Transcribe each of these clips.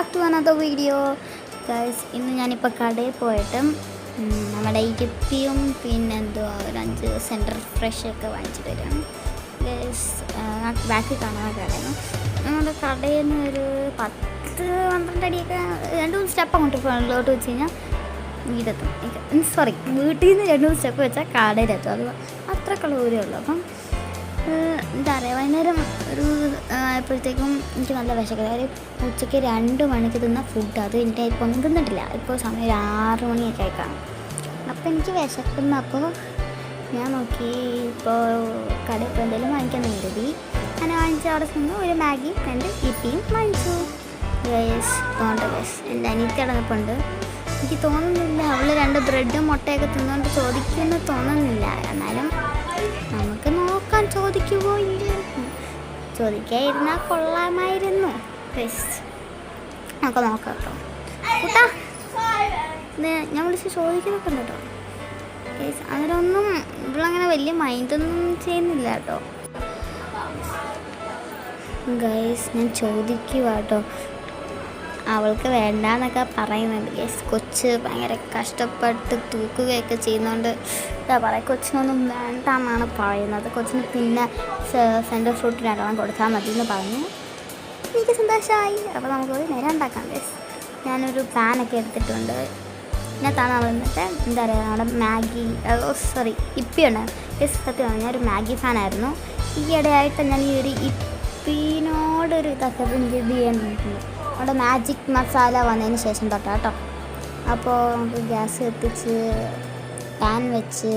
Back to another video guys. ഇന്ന് ഞാനിപ്പോൾ കടയിൽ പോയിട്ട് നമ്മുടെ ഇരിപ്പിയും പിന്നെ എന്തുവാ ഒരു 5 സെൻറ്റർ ഫ്രഷ് ഒക്കെ വാങ്ങിച്ചിട്ട് വരികയാണ് ഗൈസ്. ബാക്കിൽ കാണുന്ന കടയാണ്. നമ്മുടെ കടയിൽ നിന്ന് ഒരു 10-12 അടിയൊക്കെ 2-3 സ്റ്റെപ്പ് അങ്ങോട്ട് ഫ്രണ്ടിലോട്ട് വെച്ച് കഴിഞ്ഞാൽ വീടെത്തും. വീട്ടിൽ നിന്ന് 2-3 സ്റ്റെപ്പ് വെച്ചാൽ കടയിലെത്തും. അത് അത്രക്കുള്ള ദൂരമേ ഉള്ളൂ. അപ്പം എന്താ പറയുക, വൈകുന്നേരം ഒരു ആയപ്പോഴത്തേക്കും എനിക്ക് നല്ല വിശക്കുന്നത്. അതായത് ഉച്ചയ്ക്ക് 2 മണിക്ക് തിന്ന ഫുഡ് അത് എൻ്റെ ഇപ്പോൾ ഒന്നും തിന്നിട്ടില്ല. ഇപ്പോൾ സമയം 6 മണിയൊക്കെ ആയിക്കാണ്. അപ്പോൾ എനിക്ക് വിശക്കുന്ന. അപ്പോൾ ഞാൻ നോക്കി ഇപ്പോൾ കടയിൽ ഇപ്പോൾ എന്തെങ്കിലും വാങ്ങിക്കാൻ കരുതി. അങ്ങനെ വാങ്ങിച്ച അവിടെ നിന്ന് ഒരു മാഗി 2 ഇപ്പിയും വാങ്ങിച്ചു ഗൈസ്. ഗൈസ് എൻ്റെ അനിയത്തി അടങ്ങപ്പുണ്ട്. എനിക്ക് തോന്നുന്നില്ല അവൾ 2 ബ്രെഡും മുട്ടയൊക്കെ തിന്നുകൊണ്ട് ചോദിക്കുമെന്ന് തോന്നുന്നില്ല. എന്നാലും നമുക്ക് നോക്കാൻ, ചോദിക്കുമോ ഇല്ല. ചോദിക്കാതിരുന്നാൽ കൊള്ളാമായിരുന്നു. നമുക്ക് നോക്കാം കേട്ടോ. കൂട്ടാ ഞാൻ വിളിച്ച് ചോദിക്കുന്നൊക്കെ ഉണ്ട് കേട്ടോ ഗൈസ്. അതിലൊന്നും ഇവളങ്ങനെ വലിയ മൈൻഡൊന്നും ചെയ്യുന്നില്ല കേട്ടോ ഗൈസ്. ഞാൻ ചോദിക്കുക കേട്ടോ. അവൾക്ക് വേണ്ടാന്നൊക്കെ പറയുന്നുണ്ട് ഗൈസ്. കൊച്ച് ഭയങ്കര കഷ്ടപ്പെട്ട് തൂക്കുകയൊക്കെ ചെയ്യുന്നതുകൊണ്ട് എന്താ പറയുക, കൊച്ചിനൊന്നും വേണ്ടെന്നാണ് പറയുന്നത്. കൊച്ചിന് പിന്നെ സെൻറ്റർ ഫ്രൂട്ട് 2 കൊടുത്താൽ മതി എന്ന് പറഞ്ഞു. എനിക്ക് സന്തോഷമായി. അപ്പോൾ നമുക്കൊരു നേരം ഉണ്ടാക്കാം ഗൈസ്. ഞാനൊരു പാനൊക്കെ എടുത്തിട്ടുണ്ട്. ഇതിനകത്താണ് നമ്മൾ എന്നിട്ട് എന്താ പറയുക നമ്മുടെ മാഗി ഇപ്പിയുണ്ട് ഗൈസ്. സത്യമാണ്, ഞാനൊരു മാഗി ഫാനായിരുന്നു. ഈയിടെയായിട്ട് ഞാൻ ഈ ഒരു ഇപ്പിനോടൊരു ഇതൊക്കെ എനിക്ക് ഇത് ചെയ്യാൻ നോക്കുന്നു. അവിടെ മാജിക് മസാല വന്നതിന് ശേഷം തൊട്ടാ കേട്ടോ. അപ്പോൾ നമുക്ക് ഗ്യാസ് കത്തിച്ച് പാൻ വെച്ച്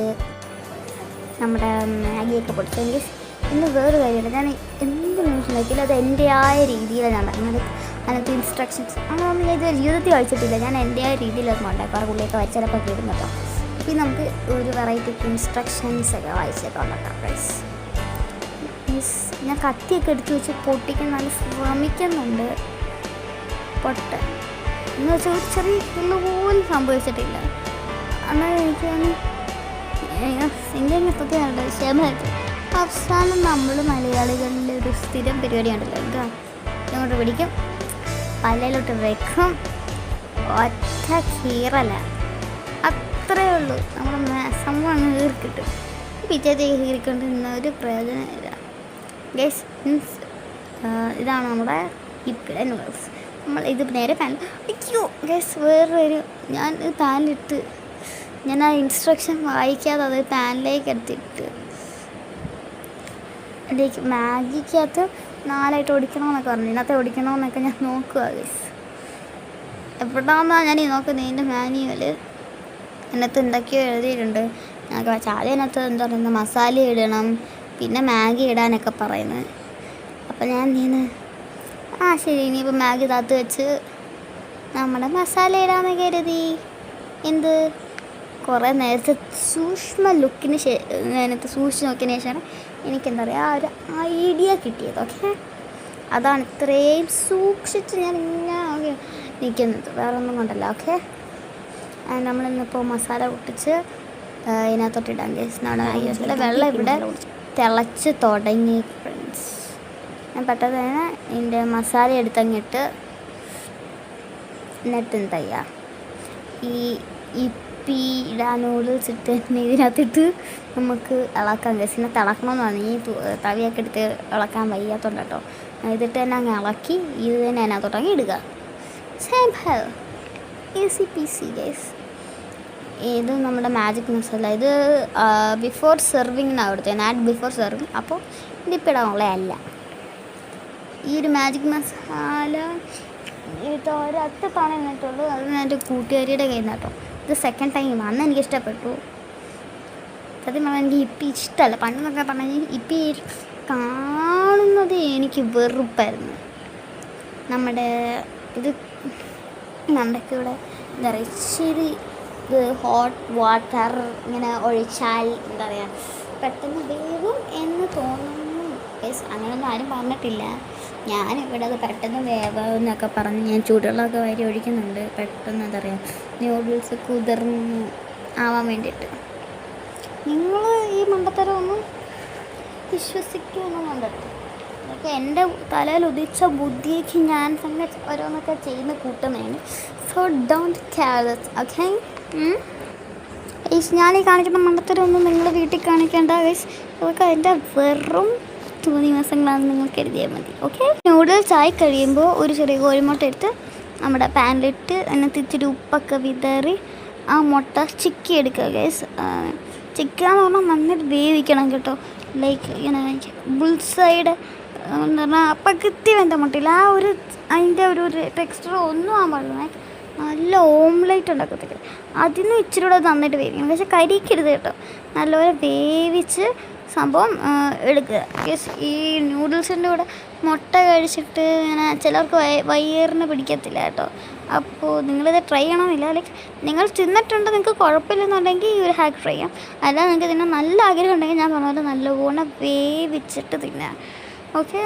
നമ്മുടെ മാഗിയൊക്കെ പൊടിച്ചെങ്കിൽ ഇന്ന് വേറൊരു കാര്യമില്ല. ഞാൻ എന്ത് നിമിഷം നോക്കിയില്ല അത് എൻ്റെതായ രീതിയിലാണ് ഞാൻ പറഞ്ഞത്. അതിനകത്ത് ഇൻസ്ട്രക്ഷൻസ് അങ്ങനെയൊന്നും ഞാൻ ഇത് ജീവിതത്തിൽ വായിച്ചിട്ടില്ല. ഞാൻ എൻ്റെതായ രീതിയിലൊക്കെ ഉണ്ടായി. കുറേ പുള്ളിയൊക്കെ വരച്ചിലപ്പോൾ കേൾക്കുന്നു കേട്ടോ. അപ്പോൾ നമുക്ക് ഒരു വെറൈറ്റി ഇൻസ്ട്രക്ഷൻസ് ഒക്കെ വായിച്ചൊക്കെ ഉണ്ടാക്കാം ഗൈസ്. ഞാൻ കത്തിയൊക്കെ എടുത്ത് വെച്ച് പൊട്ടിക്കാൻ നല്ല ശ്രമിക്കുന്നുണ്ട്. പൊട്ട എന്ന് വെച്ചാൽ ഒരു ചെറിയ കിള്ളു പോലും സംഭവിച്ചിട്ടില്ല. എന്നാൽ എനിക്ക് എൻ്റെ സത്യമായിട്ട് ക്ഷമയായിട്ട് അവസാനം നമ്മൾ മലയാളികളിലെ ഒരു സ്ഥിരം പരിപാടി ഉണ്ടല്ലോ, എന്താ ഇങ്ങോട്ട് പിടിക്കും, പല്ലയിലോട്ട് വെക്കും, ഒറ്റ കീറല, അത്രയേ ഉള്ളൂ. നമ്മുടെ സംഭവം കീറിക്കിട്ടും. പിറ്റേത്തേക്ക് കീറിക്കൊണ്ടിരുന്ന ഒരു പ്രയോജനമില്ല ഗൈസ്. ഇതാണ് നമ്മുടെ ഇപ്പിടെ നൂഡിൽസ്. നമ്മൾ ഇത് നേരെ പാൻ അയ്യോ ഗൈസ് വേറൊരു ഞാൻ പാനിലിട്ട് ഞാൻ ആ ഇൻസ്ട്രക്ഷൻ വായിക്കാതെ അത് പാനിലേക്ക് എടുത്തിട്ട് അതിലേക്ക് മാഗിക്കകത്ത് 4 ഒടിക്കണമെന്നൊക്കെ പറഞ്ഞു. ഇതിനകത്ത് ഒടിക്കണമെന്നൊക്കെ ഞാൻ നോക്കുക ഗൈസ്. എവിടാന്നാണ് ഞാൻ ഈ നോക്കുന്നത്. ഇതിൻ്റെ മാനുവൽ അതിനകത്ത് എന്തൊക്കെയോ എഴുതിയിട്ടുണ്ട്. ഞങ്ങൾക്ക് വെച്ചാൽ ആദ്യം അതിനകത്ത് എന്താ പറയുന്നത് മസാല ഇടണം, പിന്നെ മാഗി ഇടാനൊക്കെ പറയുന്നത്. അപ്പോൾ ഞാൻ ശരി ഇനിയിപ്പോൾ മാഗി താത്ത് വെച്ച് നമ്മുടെ മസാല ഇടാന്ന് കരുതി. എന്ത് കുറേ നേരത്തെ സൂക്ഷ്മ ലുക്കിന് അതിനകത്ത് സൂക്ഷിച്ച് നോക്കിയതിന് ശേഷമാണ് എനിക്കെന്താ പറയുക ആ ഒരു ഐഡിയ കിട്ടിയത്. ഓക്കെ, അതാണ് ഇത്രയും സൂക്ഷിച്ച് ഞാൻ ഇങ്ങനെ നിൽക്കുന്നത്, വേറെ ഒന്നും കൊണ്ടല്ല. ഓക്കെ, നമ്മളിന്നിപ്പോൾ മസാല പൊട്ടിച്ച് ഇതിനകത്തോട്ടിടാൻ ഗൈസ്. നമ്മുടെ വെള്ളം ഇവിടെ തിളച്ച് തുടങ്ങി ഫ്രണ്ട്സ്. ഞാൻ പെട്ടെന്ന് തന്നെ ഇതിൻ്റെ മസാല എടുത്തങ്ങിട്ട് എന്നിട്ട് എന്താ ചെയ്യുക, ഈ ഇപ്പി നൂഡിൽസ് ഇട്ട് ഇതിനകത്തിട്ട് നമുക്ക് ഇളക്കാം ഗൈസ്. ഇതിനകത്ത് ഇളക്കണമെന്നാണ് ഈ തവിയൊക്കെ എടുത്ത് ഇളക്കാൻ വയ്യാത്തോണ്ട് കേട്ടോ. ഇതിട്ട് തന്നെ അങ്ങ് ഇളക്കി ഇത് തന്നെ അതിനകത്തോട്ടങ്ങ് ഇടുക. Simple, easy peasy guys. ഇത് നമ്മുടെ മാജിക് മസാല. ഇത് ബിഫോർ സെർവിങ്ങിനാണ് കൊടുത്തത്, ആഡ് ബിഫോർ സെർവിങ്. അപ്പോൾ ഇതിപ്പിടാനുള്ളതല്ല. ഈ ഒരു മാജിക് മസാല ഇത് ഒരൊറ്റ തവണ എന്നിട്ടുള്ളൂ. അത് എൻ്റെ കൂട്ടുകാരിയുടെ കയ്യിൽ നിന്ന് കേട്ടോ. ഇത് സെക്കൻഡ് ടൈം. അന്ന് എനിക്ക് ഇഷ്ടപ്പെട്ടു. സത്യം പറഞ്ഞാൽ എനിക്ക് ഇപ്പി ഇഷ്ടമല്ല. പണ്ടെന്നൊക്കെ പറഞ്ഞാൽ ഇപ്പി കാണുന്നത് എനിക്ക് വെറുപ്പായിരുന്നു. നമ്മുടെ ഇത് നമ്മുടെയൊക്കെ ഇവിടെ എന്താ പറയുക ഇച്ചിരി ഇത് ഹോട്ട് വാട്ടർ ഇങ്ങനെ ഒഴിച്ചാൽ എന്താ പറയുക പെട്ടെന്ന് വേവും എന്ന് തോന്നുന്നു. അങ്ങനെയൊന്നും ആരും പറഞ്ഞിട്ടില്ല. ഞാനിവിടെ അത് പെട്ടെന്ന് വേവാന്നൊക്കെ പറഞ്ഞ് ഞാൻ ചൂടുവെള്ളമൊക്കെ വാരി ഒഴിക്കുന്നുണ്ട്. പെട്ടെന്ന് എന്താ പറയുക നൂഡിൽസ് കുതിർന്ന് ആവാൻ വേണ്ടിയിട്ട്. നിങ്ങൾ ഈ മണ്ടത്തരമൊന്നും വിശ്വസിക്കുമെന്നും കണ്ടിട്ട് അതൊക്കെ എൻ്റെ തലയിൽ ഉദിച്ച ബുദ്ധിക്ക് ഞാൻ തന്നെ ഓരോന്നൊക്കെ ചെയ്യുന്ന കൂട്ടുന്നതാണ്. So don't care it, okay? ഞാൻ ഈ കാണിക്കുന്ന മണ്ടത്തരമൊന്നും നിങ്ങൾ വീട്ടിൽ കാണിക്കേണ്ട ഗൈസ്. അതൊക്കെ അതിൻ്റെ വെറും ദിവസങ്ങളാണെന്ന് നിങ്ങൾ കരുതിയാൽ മതി, ഓക്കെ? നൂഡിൽസ് ആയി കഴിയുമ്പോൾ ഒരു ചെറിയ കോഴിമുട്ട എടുത്ത് നമ്മുടെ പാനിലിട്ട് അതിനകത്ത് ഇച്ചിരി ഉപ്പൊക്കെ വിതറി ആ മുട്ട ചിക്കി എടുക്കുക ഗൈസ്. ചിക്കുക എന്ന് പറഞ്ഞാൽ നന്നായിട്ട് വേവിക്കണം കേട്ടോ. ലൈക്ക് ഇങ്ങനെ ബുൾസൈഡ് എന്ന് പറഞ്ഞാൽ പകുതി വെന്ത മുട്ടയില്ല, ആ ഒരു അതിൻ്റെ ഒരു ടെക്സ്ചർ ഒന്നും ആകാൻ പാടില്ല. നല്ല ഓംലേറ്റ് ഉണ്ടാക്കത്തില്ല, അതിന് ഇച്ചിരി കൂടെ നന്നായിട്ട് വേവിക്കണം. പക്ഷേ കരിക്കരുത് കേട്ടോ, നല്ലപോലെ വേവിച്ച് സംഭവം എടുക്കുക. ഈ നൂഡിൽസിൻ്റെ കൂടെ മുട്ട കഴിച്ചിട്ട് ഇങ്ങനെ ചിലർക്ക് വയറിന് പിടിക്കത്തില്ല കേട്ടോ. അപ്പോൾ നിങ്ങളിത് ട്രൈ ചെയ്യണമെന്നില്ല. ലൈക്ക് നിങ്ങൾ തിന്നിട്ടുണ്ട്, നിങ്ങൾക്ക് കുഴപ്പമില്ലെന്നുണ്ടെങ്കിൽ ഈ ഒരു ഹാക്ക് ട്രൈ ചെയ്യാം. അല്ല നിങ്ങൾക്ക് തിന്നാൻ നല്ല ആഗ്രഹം ഉണ്ടെങ്കിൽ ഞാൻ പറഞ്ഞ പോലെ നല്ലവണ്ണം വേവിച്ചിട്ട് തിന്നാം, ഓക്കെ?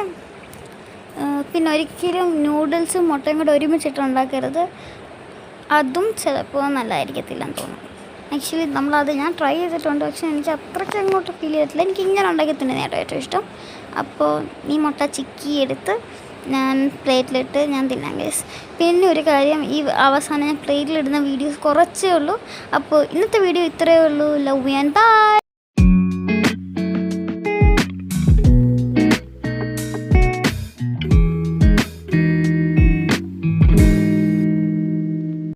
പിന്നെ ഒരിക്കലും നൂഡിൽസും മുട്ടയും കൂടെ ഒരുമിച്ചിട്ട് ഉണ്ടാക്കരുത്, അതും ചിലപ്പോൾ നല്ലതായിരിക്കത്തില്ലെന്ന് തോന്നുന്നു. ആക്ച്വലി ഞാൻ ട്രൈ ചെയ്തിട്ടുണ്ട്, പക്ഷേ എനിക്ക് അത്രയ്ക്ക് അങ്ങോട്ട് ഫീൽ ചെയ്തിട്ടില്ല. എനിക്ക് ഇങ്ങനെ ഉണ്ടാക്കി തിന്നുന്നതാണ് ഏറ്റവും ഇഷ്ടം. അപ്പോൾ ഈ മുട്ട ചിക്കി എടുത്ത് ഞാൻ പ്ലേറ്റിലിട്ട് ഞാൻ തിന്നാം ഗൈസ്. പിന്നെ ഒരു കാര്യം, ഈ അവസാനം ഞാൻ പ്ലേറ്റിലിടുന്ന വീഡിയോസ് കുറച്ചേ ഉള്ളൂ. അപ്പോൾ ഇന്നത്തെ വീഡിയോ ഇത്രയേ ഉള്ളൂ. Love you and by.